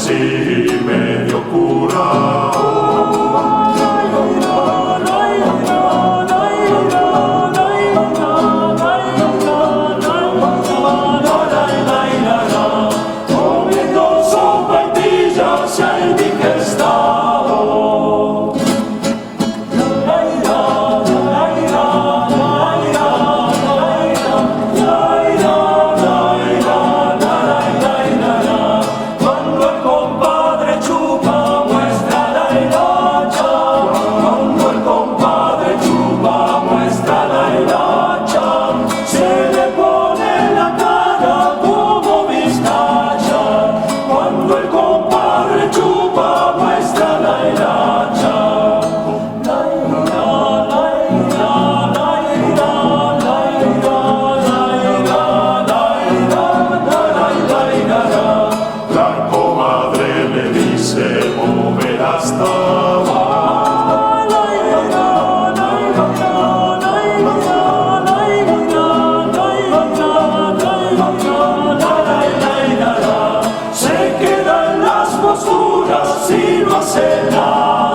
así medio curado. Comiendo sopa y pillas el digestado. Cuando el compadre chupa muestra la hilacha, cuando el compadre chupa muestra la hilacha, se le pone la cara como vizcacha. Cuando el compadre chupa muestra la hilacha. La comadre le dice mover hasta se queda en las posturas y no hace nada.